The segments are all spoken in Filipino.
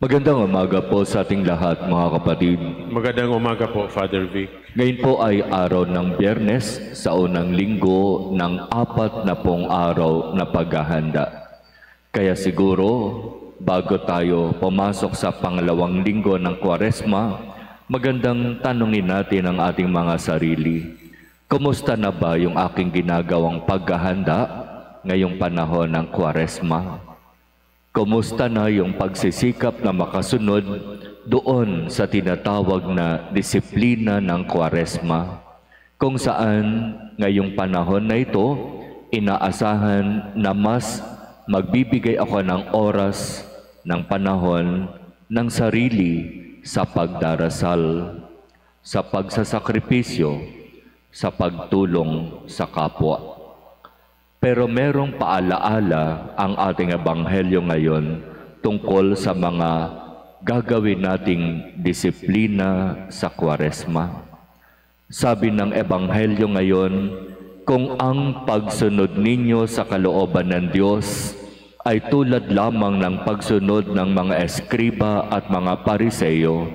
Magandang umaga po sa ating lahat, mga kapatid. Magandang umaga po, Father Vic. Ngayon po ay araw ng Biyernes sa unang linggo ng 40 araw na paghahanda. Kaya siguro, bago tayo pumasok sa pangalawang linggo ng Kwaresma, magandang tanungin natin ang ating mga sarili. Kumusta na ba yung aking ginagawang paghahanda ngayong panahon ng Kwaresma? Kumusta na yung pagsisikap na makasunod doon sa tinatawag na disiplina ng Kwaresma, kung saan ngayong panahon na ito, inaasahan na mas magbibigay ako ng oras, ng panahon, ng sarili sa pagdarasal, sa pagsasakripisyo, sa pagtulong sa kapwa. Pero merong paalaala ang ating ebanghelyo ngayon tungkol sa mga gagawin nating disiplina sa Kwaresma. Sabi ng ebanghelyo ngayon, kung ang pagsunod ninyo sa kalooban ng Diyos ay tulad lamang ng pagsunod ng mga eskriba at mga pariseyo,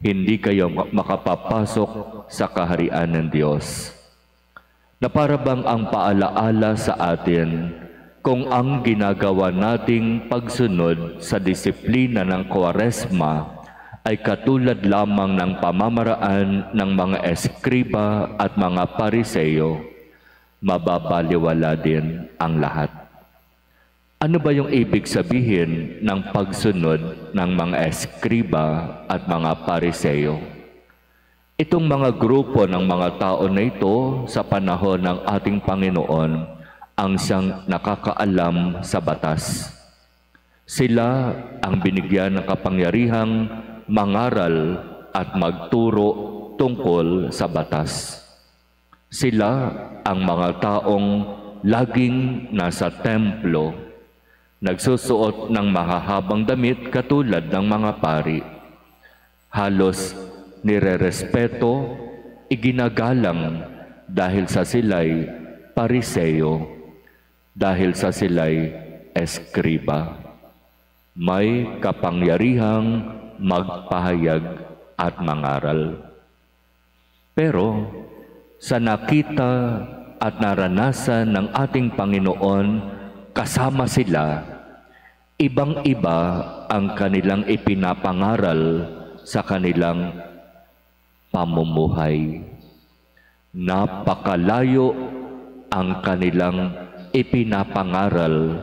hindi kayo makapapasok sa kaharian ng Diyos. Na para bang ang paalaala sa atin kung ang ginagawa nating pagsunod sa disiplina ng Kwaresma ay katulad lamang ng pamamaraan ng mga eskriba at mga pariseyo, mababaliwala din ang lahat. Ano ba yung ibig sabihin ng pagsunod ng mga eskriba at mga pariseyo? Itong mga grupo ng mga tao na ito sa panahon ng ating Panginoon ang siyang nakakaalam sa batas. Sila ang binigyan ng kapangyarihang mangaral at magturo tungkol sa batas. Sila ang mga taong laging nasa templo, nagsusuot ng mahahabang damit katulad ng mga pari. Halos nirerespeto, iginagalang dahil sa sila'y pariseyo, dahil sa sila'y eskriba. May kapangyarihang magpahayag at mangaral. Pero sa nakita at naranasan ng ating Panginoon, kasama sila, ibang-iba ang kanilang ipinapangaral sa kanilang pamumuhay. Napakalayo ang kanilang ipinapangaral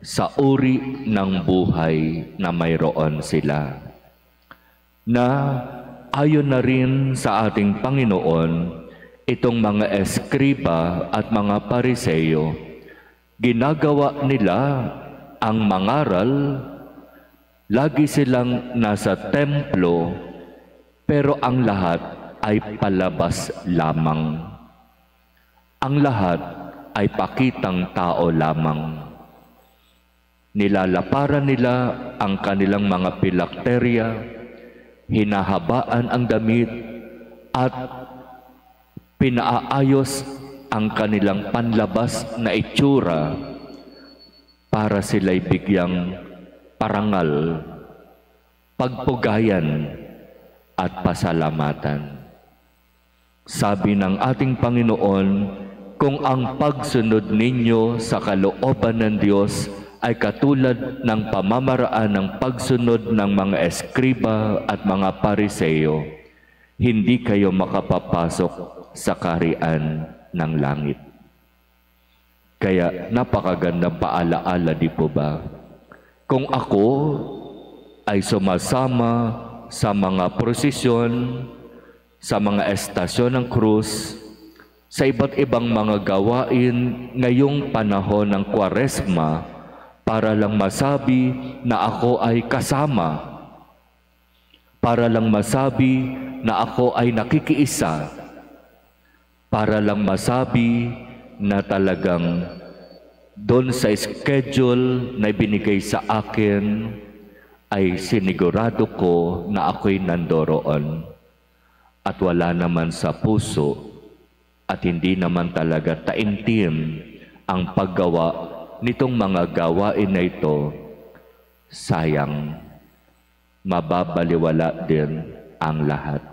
sa uri ng buhay na mayroon sila. Na ayon na rin sa ating Panginoon, itong mga eskriba at mga pariseyo, ginagawa nila ang mangaral, lagi silang nasa templo, pero ang lahat ay palabas lamang. Ang lahat ay pakitang tao lamang. Nilalaparan nila ang kanilang mga pilakterya, hinahabaan ang damit, at pinaayos ang kanilang panlabas na itsura para sila'y bigyang parangal, pagpugayan, at pasalamatan. Sabi ng ating Panginoon, kung ang pagsunod ninyo sa kalooban ng Diyos ay katulad ng pamamaraan ng pagsunod ng mga eskriba at mga pariseyo, hindi kayo makapapasok sa kaharian ng langit. Kaya napakagandang paalaala, di po ba? Kung ako ay sumasama sa mga prosesyon, sa mga estasyon ng krus, sa iba't ibang mga gawain ngayong panahon ng Kwaresma para lang masabi na ako ay kasama, para lang masabi na ako ay nakikiisa, para lang masabi na talagang doon sa schedule na binigay sa akin ay sinigurado ko na ako'y nandoroon at wala naman sa puso at hindi naman talaga taimtim ang paggawa nitong mga gawain na ito, sayang. mababaliwala din ang lahat.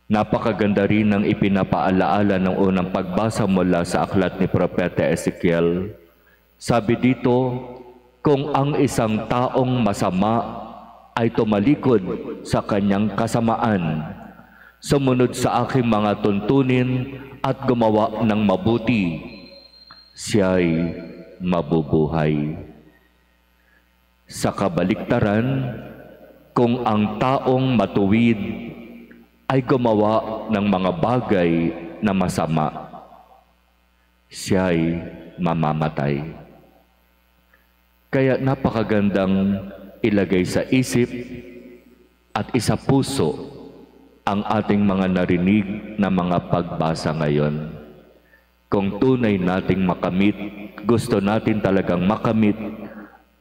Napakaganda rin ng ipinapaalaala ng unang pagbasa mula sa aklat ni Propeta Ezekiel. Sabi dito, kung ang isang taong masama ay tumalikod sa kanyang kasamaan, sumunod sa aking mga tuntunin at gumawa ng mabuti, siya'y mabubuhay. Sa kabaliktaran, kung ang taong matuwid ay gumawa ng mga bagay na masama, siya'y mamamatay. Kaya napakagandang ilagay sa isip at isa puso ang ating mga narinig na mga pagbasa ngayon. Kung tunay nating makamit, gusto natin talagang makamit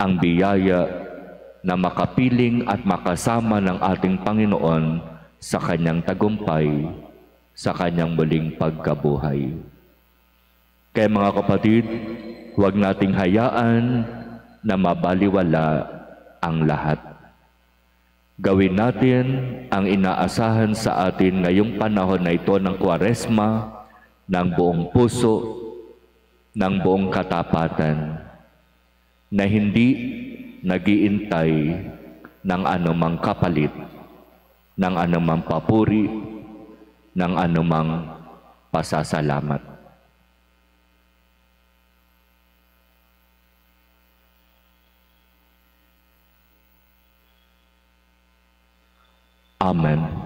ang biyaya na makapiling at makasama ng ating Panginoon sa kanyang tagumpay, sa kanyang muling pagkabuhay. Kaya mga kapatid, huwag nating hayaan na mabaliwala ang lahat. Gawin natin ang inaasahan sa atin ngayong panahon na ito ng Kwaresma ng buong puso, ng buong katapatan, na hindi nag-iintay ng anumang kapalit, ng anumang papuri, ng anumang pasasalamat. Amen.